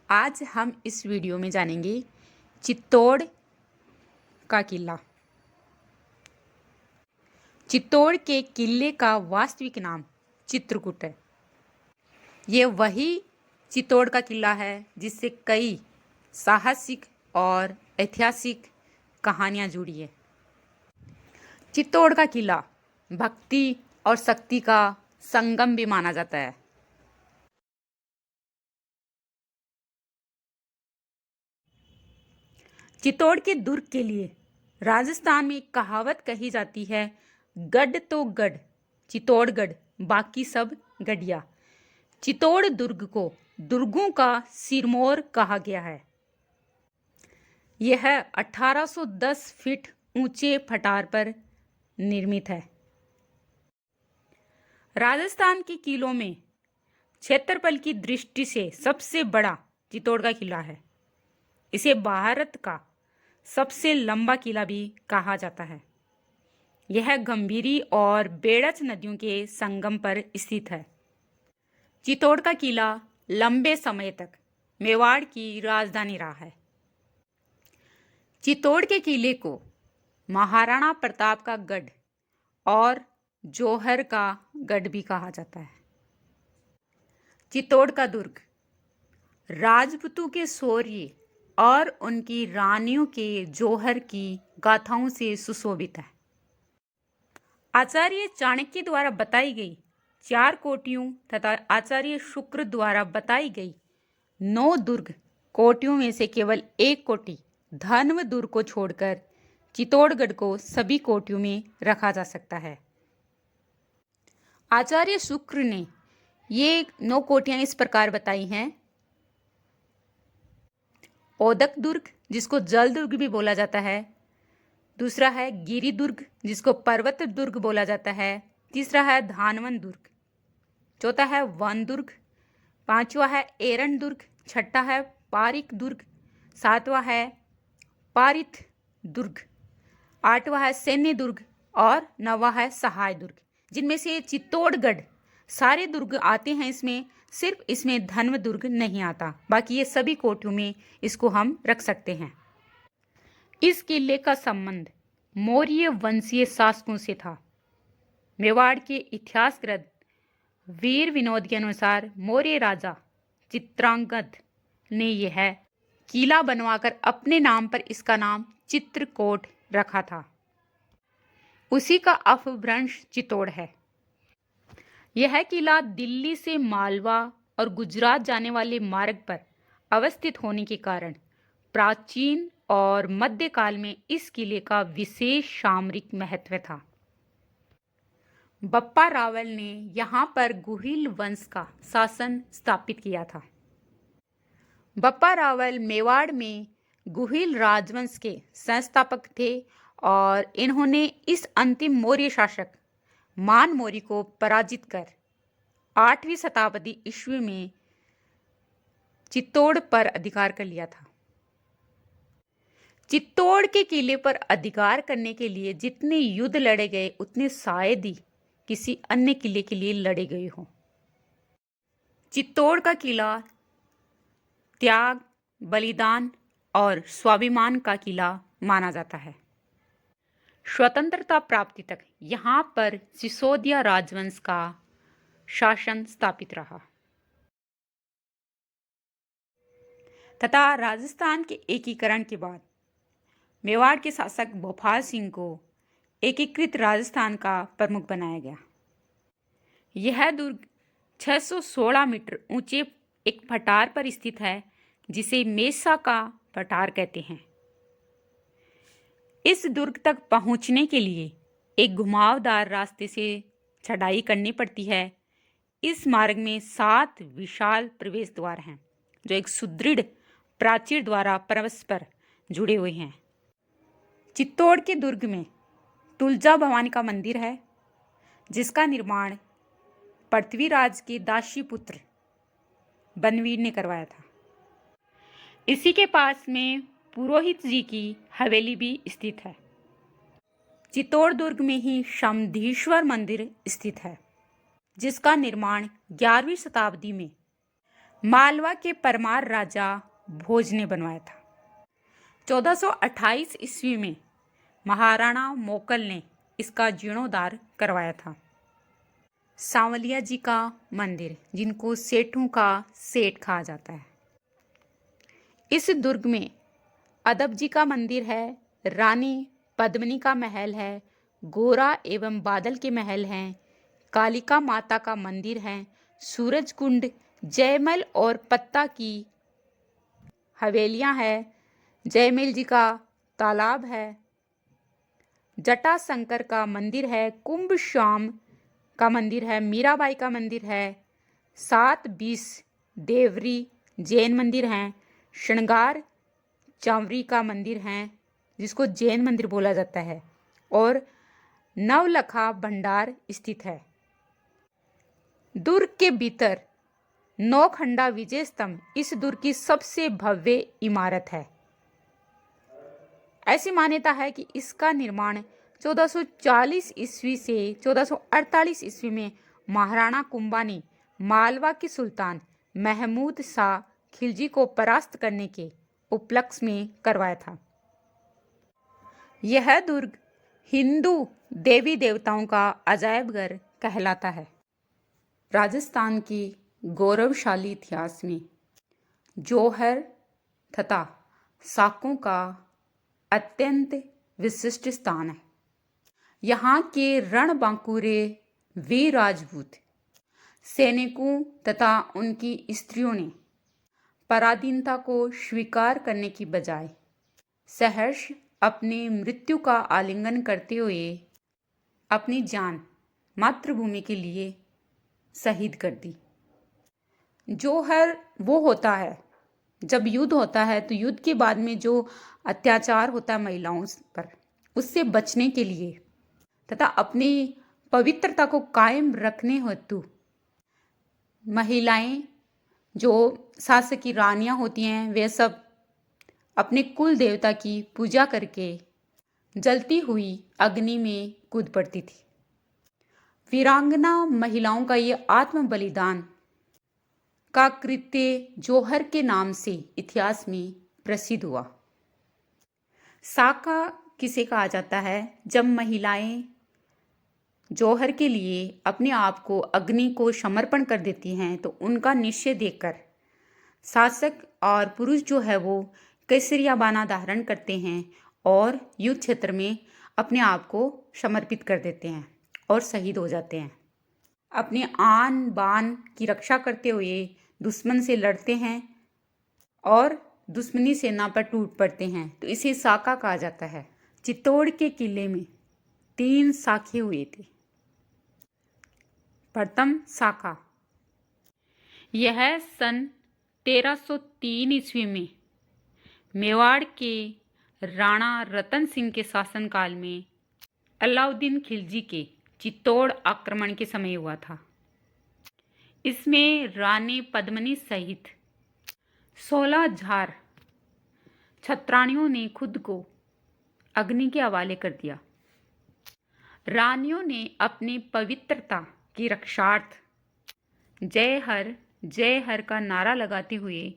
आज हम इस वीडियो में जानेंगे चित्तौड़ का किला। चित्तौड़ के किले का वास्तविक नाम चित्रकूट है। ये वही चित्तौड़ का किला है जिससे कई साहसिक और ऐतिहासिक कहानियां जुड़ी है। चित्तौड़ का किला भक्ति और शक्ति का संगम भी माना जाता है। चित्तौड़ के दुर्ग के लिए राजस्थान में एक कहावत कही जाती है, गढ़ तो गढ़ चित्तौड़गढ़ बाकी सब गढ़िया। चित्तौड़ दुर्ग को दुर्गों का सिरमौर कहा गया है। यह 1810 फीट ऊंचे पठार पर निर्मित है। राजस्थान के किलों में क्षेत्रफल की दृष्टि से सबसे बड़ा चित्तौड़ का किला है। इसे भारत का सबसे लंबा किला भी कहा जाता है। यह गंभीरी और बेड़च नदियों के संगम पर स्थित है। चित्तौड़ का किला लंबे समय तक मेवाड़ की राजधानी रहा है। चित्तौड़ के किले को महाराणा प्रताप का गढ़ और जौहर का गढ़ भी कहा जाता है। चित्तौड़ का दुर्ग राजपूतों के शौर्य और उनकी रानियों के जौहर की गाथाओं से सुशोभित है। आचार्य चाणक्य द्वारा बताई गई 4 कोटियों तथा आचार्य शुक्र द्वारा बताई गई 9 दुर्ग कोटियों में से केवल 1 कोटि धन्व दुर्ग को छोड़कर चित्तौड़गढ़ को सभी कोटियों में रखा जा सकता है। आचार्य शुक्र ने ये 9 कोटियां इस प्रकार बताई हैं। ओदक दुर्ग जिसको जल दुर्ग भी बोला जाता है। दूसरा है गिरी दुर्ग जिसको पर्वत दुर्ग बोला जाता है। तीसरा है धानवन दुर्ग। चौथा है वन दुर्ग। पांचवा है एरन दुर्ग। छठा है पारिक दुर्ग। सातवां है पारित दुर्ग। आठवां है सैन्य दुर्ग और नौवां है सहाय दुर्ग। जिनमें से चित्तौड़गढ़ सारे दुर्ग आते हैं, इसमें सिर्फ इसमें धन्व दुर्ग नहीं आता। बाकी ये सभी कोटियों में इसको हम रख सकते हैं। इस किले का संबंध मौर्य वंशीय शासकों से था। मेवाड़ के इतिहासकृत वीर विनोद के अनुसार मौर्य राजा चित्रांगद ने यह किला बनवाकर अपने नाम पर इसका नाम चित्रकोट रखा था। उसी का अपभ्रंश चित्तौड़ है। यह किला दिल्ली से मालवा और गुजरात जाने वाले मार्ग पर अवस्थित होने के कारण प्राचीन और मध्यकाल में इस किले का विशेष सामरिक महत्व था। बप्पा रावल ने यहाँ पर गुहिल वंश का शासन स्थापित किया था। बप्पा रावल मेवाड़ में गुहिल राजवंश के संस्थापक थे और इन्होंने इस अंतिम मौर्य शासक मान मौर्य को पराजित कर 8वीं शताब्दी ईस्वी में चित्तौड़ पर अधिकार कर लिया था। चित्तौड़ के किले पर अधिकार करने के लिए जितने युद्ध लड़े गए उतने शायद ही किसी अन्य किले के लिए लड़े गए हों। चित्तौड़ का किला त्याग, बलिदान और स्वाभिमान का किला माना जाता है। स्वतंत्रता प्राप्ति तक यहाँ पर सिसोदिया राजवंश का शासन स्थापित रहा तथा राजस्थान के एकीकरण के बाद मेवाड़ के शासक भोपाल सिंह को एकीकृत राजस्थान का प्रमुख बनाया गया। यह दुर्ग 616 मीटर ऊंचे एक पठार पर स्थित है जिसे मेसा का पठार कहते हैं। इस दुर्ग तक पहुंचने के लिए एक घुमावदार रास्ते से चढ़ाई करनी पड़ती है। इस मार्ग में 7 विशाल प्रवेश द्वार हैं जो एक सुदृढ़ प्राचीर द्वारा परस्पर जुड़े हुए हैं। चित्तौड़ के दुर्ग में तुलजा भवानी का मंदिर है जिसका निर्माण पृथ्वीराज के दासी पुत्र बनवीर ने करवाया था। इसी के पास में पुरोहित जी की हवेली भी स्थित है। चित्तौड़ दुर्ग में ही समधीश्वर मंदिर स्थित है जिसका निर्माण 11वीं शताब्दी में मालवा के परमार राजा भोज ने बनवाया था। 1428 ईस्वी में महाराणा मोकल ने इसका जीर्णोद्धार करवाया था। सांवलिया जी का मंदिर, जिनको सेठों का सेठ कहा जाता है। इस दुर्ग में अदब जी का मंदिर है, रानी पद्मिनी का महल है, गोरा एवं बादल के महल हैं, कालिका माता का मंदिर है, सूरज कुंड, जयमल और पत्ता की हवेलियां हैं, जयमल जी का तालाब है, जटाशंकर का मंदिर है, कुंभ श्याम का मंदिर है, मीराबाई का मंदिर है, 7-20 देवरी जैन मंदिर हैं, श्रृंगार चांवरी का मंदिर है जिसको जैन मंदिर बोला जाता है, और नवलखा भंडार स्थित है। दुर्ग के भीतर नौखंडा विजय स्तंभ इस दुर्ग की सबसे भव्य इमारत है। ऐसी मान्यता है कि इसका निर्माण 1440 ईस्वी से 1448 ईस्वी में महाराणा कुंभा ने मालवा के सुल्तान महमूद शाह खिलजी को परास्त करने के उपलक्ष्य में करवाया था। यह दुर्ग हिंदू देवी देवताओं का अजायब घर कहलाता है। राजस्थान की गौरवशाली इतिहास में जौहर तथा साकों का अत्यंत विशिष्ट स्थान है। यहाँ के रणबांकुरे वीर राजपूत सैनिकों तथा उनकी स्त्रियों ने पराधीनता को स्वीकार करने की बजाय सहर्ष अपनी मृत्यु का आलिंगन करते हुए अपनी जान मातृभूमि के लिए शहीद कर दी। जौहर वो होता है, जब युद्ध होता है तो युद्ध के बाद में जो अत्याचार होता है महिलाओं पर, उससे बचने के लिए तथा अपनी पवित्रता को कायम रखने हेतु महिलाएं, जो शासक की रानियां होती हैं, वे सब अपने कुल देवता की पूजा करके जलती हुई अग्नि में कूद पड़ती थी। वीरांगना महिलाओं का ये आत्म बलिदान का कृत्य जौहर के नाम से इतिहास में प्रसिद्ध हुआ। साका किसे कहा जाता है? जब महिलाएं जौहर के लिए अपने आप को अग्नि को समर्पण कर देती हैं तो उनका निश्चय देखकर शासक और पुरुष जो है वो केसरिया बाना धारण करते हैं और युद्ध क्षेत्र में अपने आप को समर्पित कर देते हैं और शहीद हो जाते हैं। अपने आन बान की रक्षा करते हुए दुश्मन से लड़ते हैं और दुश्मनी सेना पर टूट पड़ते हैं, तो इसे साका कहा जाता है। चित्तौड़ के किले में 3 साखे हुए थे। प्रथम साका यह सन 1303 ईस्वी में मेवाड़ के राणा रतन सिंह के शासनकाल में अलाउद्दीन खिलजी के चित्तौड़ आक्रमण के समय हुआ था। इसमें रानी पद्मिनी सहित 16,000 छत्राणियों ने खुद को अग्नि के हवाले कर दिया। रानियों ने अपनी पवित्रता की रक्षार्थ जय हर का नारा लगाते हुए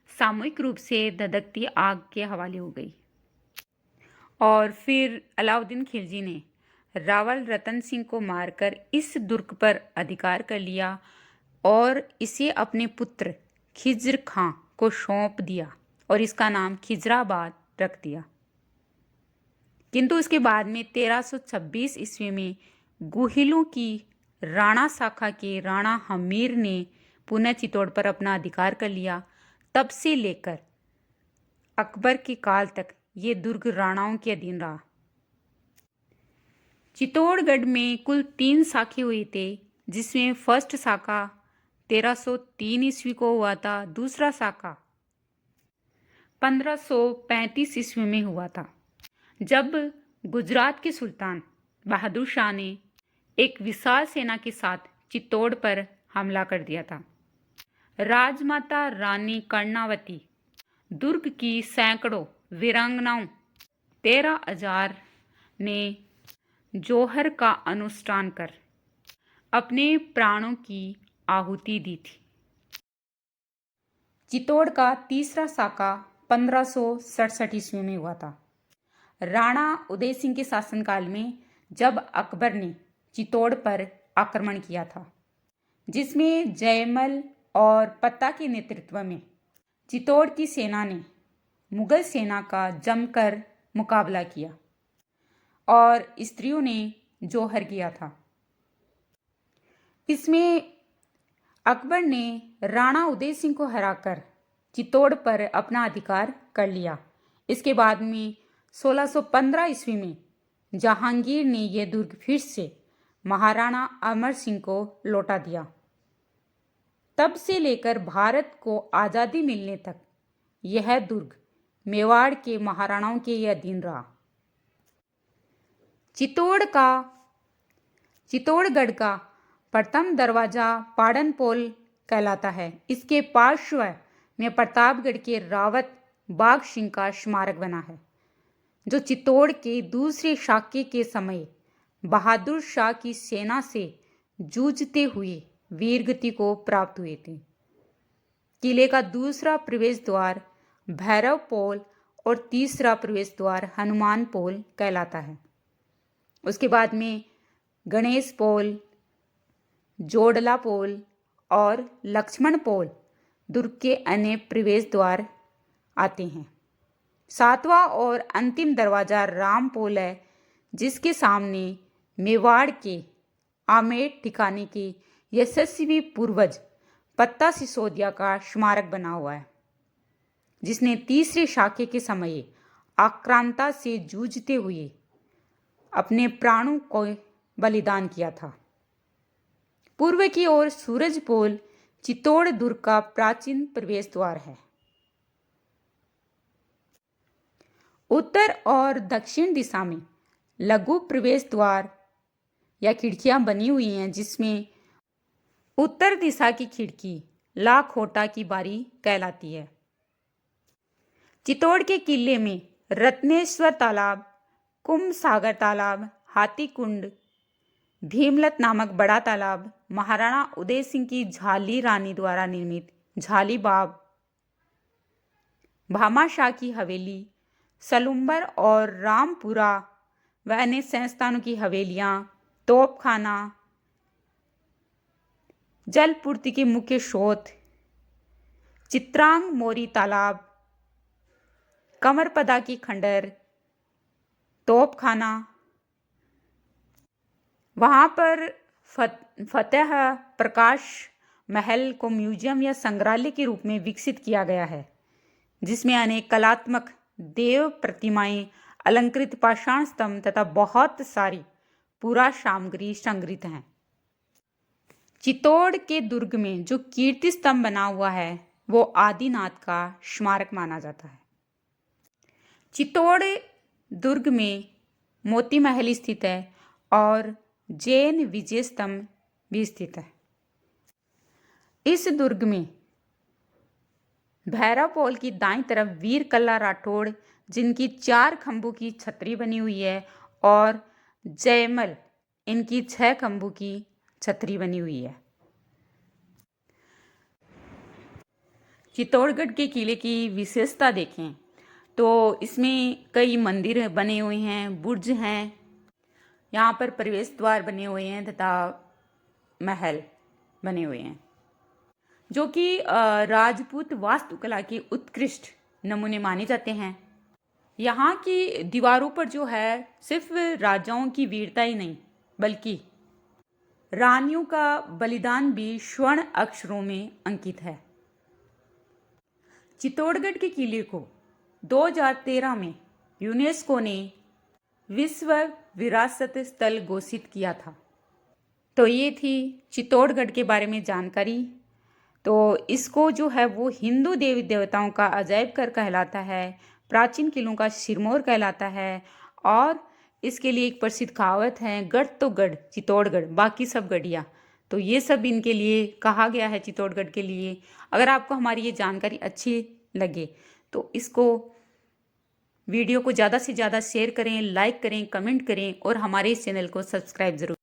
सामूहिक रूप से धधकती आग के हवाले हो गई। और फिर अलाउद्दीन खिलजी ने रावल रतन सिंह को मारकर इस दुर्ग पर अधिकार कर लिया और इसे अपने पुत्र खिज्र खां को सौंप दिया और इसका नाम खिजराबाद रख दिया। किंतु उसके बाद में 1326 ईस्वी में गुहिलों की राणा शाखा के राणा हमीर ने पुनः चित्तौड़ पर अपना अधिकार कर लिया। तब से लेकर अकबर के काल तक ये दुर्ग राणाओं के अधीन रहा। चित्तौड़गढ़ में कुल 3 शाखे हुए थे, जिसमें फर्स्ट शाखा 1303 ईस्वी को हुआ था, दूसरा शाखा 1535 ईस्वी में हुआ था, जब गुजरात के सुल्तान बहादुर शाह ने एक विशाल सेना के साथ चित्तौड़ पर हमला कर दिया था। राजमाता रानी कर्णावती दुर्ग की सैकड़ों वीरांगनाओं 13,000 ने जौहर का अनुष्ठान कर अपने प्राणों की आहुति दी थी। चित्तौड़ का तीसरा साका 1567 ईस्वी में हुआ था। राणा उदय सिंह के शासनकाल में जब अकबर ने चित्तौड़ पर आक्रमण किया था, जिसमें जयमल और पत्ता के नेतृत्व में चित्तौड़ की सेना ने मुगल सेना का जमकर मुकाबला किया और स्त्रियों ने जौहर किया था। इसमें अकबर ने राणा उदय सिंह को हराकर चित्तौड़ पर अपना अधिकार कर लिया। इसके बाद में 1615 ईस्वी में जहांगीर ने यह दुर्ग फिर से महाराणा अमर सिंह को लौटा दिया। तब से लेकर भारत को आज़ादी मिलने तक यह दुर्ग मेवाड़ के महाराणाओं के अधीन रहा। चित्तौड़गढ़ का प्रथम दरवाजा पाड़नपोल कहलाता है। इसके पार्श्व में प्रतापगढ़ के रावत बाघ सिंह का स्मारक बना है, जो चित्तौड़ के दूसरे शाके के समय बहादुर शाह की सेना से जूझते हुए वीरगति को प्राप्त हुए थे। किले का दूसरा प्रवेश द्वार भैरव पोल और तीसरा प्रवेश द्वार हनुमान पोल कहलाता है। उसके बाद में गणेश पोल, जोड़ला पोल और लक्ष्मण पोल दुर्ग के अन्य प्रवेश द्वार आते हैं। सातवां और अंतिम दरवाजा राम पोल है, जिसके सामने मेवाड़ के आमेर ठिकाने के यशस्वी पूर्वज पत्ता सिसोदिया का स्मारक बना हुआ है, जिसने तीसरे शाके के समय आक्रांता से जूझते हुए अपने प्राणों को बलिदान किया था। पूर्व की ओर सूरज पोल चित्तौड़ दुर्ग का प्राचीन प्रवेश द्वार है। उत्तर और दक्षिण दिशा में लघु प्रवेश द्वार या खिड़कियां बनी हुई हैं, जिसमें उत्तर दिशा की खिड़की लाखोटा की बारी कहलाती है। चित्तौड़ के किले में रत्नेश्वर तालाब, कुंभ सागर तालाब, हाथी कुंड, भीमलत नामक बड़ा तालाब, महाराणा उदय सिंह की झाली रानी द्वारा निर्मित झाली बाग, भामाशाह की हवेली, सलुम्बर और रामपुरा व अन्य संस्थानों की हवेलियां, तोपखाना, जलपूर्ति के मुख्य स्रोत, चित्रांग मोरी तालाब, कमरपदा की खंडर, तोपखाना, वहाँ पर फतेह प्रकाश महल को म्यूजियम या संग्रहालय के रूप में विकसित किया गया है, जिसमें अनेक कलात्मक देव प्रतिमाएं, अलंकृत पाषाण स्तंभ तथा बहुत सारी पुरा सामग्री संग्रहित हैं। चित्तौड़ के दुर्ग में जो कीर्ति स्तंभ बना हुआ है वो आदिनाथ का स्मारक माना जाता है। चित्तौड़ दुर्ग में मोती महल स्थित है और जैन विजय स्तंभ भी स्थित है। इस दुर्ग में भैरव पोल की दाईं तरफ वीर कल्ला राठौड़, जिनकी 4 खंभों की छतरी बनी हुई है, और जयमल, इनकी 6 खंभों की छतरी बनी हुई है। चित्तौड़गढ़ के किले की विशेषता देखें तो इसमें कई मंदिर बने हुए हैं, बुर्ज हैं, यहाँ पर प्रवेश द्वार बने हुए हैं तथा महल बने हुए हैं, जो कि राजपूत वास्तुकला के उत्कृष्ट नमूने माने जाते हैं। यहाँ की दीवारों पर जो है सिर्फ राजाओं की वीरता ही नहीं, बल्कि रानियों का बलिदान भी स्वर्ण अक्षरों में अंकित है। चित्तौड़गढ़ के किले को 2013 में यूनेस्को ने विश्व विरासत स्थल घोषित किया था। तो ये थी चित्तौड़गढ़ के बारे में जानकारी। तो इसको जो है वो हिंदू देवी देवताओं का अजायब घर कहलाता है, प्राचीन किलों का सिरमौर कहलाता है, और इसके लिए एक प्रसिद्ध कहावत है, गढ़ तो गढ़ चित्तौड़गढ़, बाकी सब गढ़िया। तो ये सब इनके लिए कहा गया है चित्तौड़गढ़ के लिए। अगर आपको हमारी ये जानकारी अच्छी लगे तो इसको वीडियो को ज़्यादा से ज़्यादा शेयर करें, लाइक करें, कमेंट करें और हमारे इस चैनल को सब्सक्राइब जरूर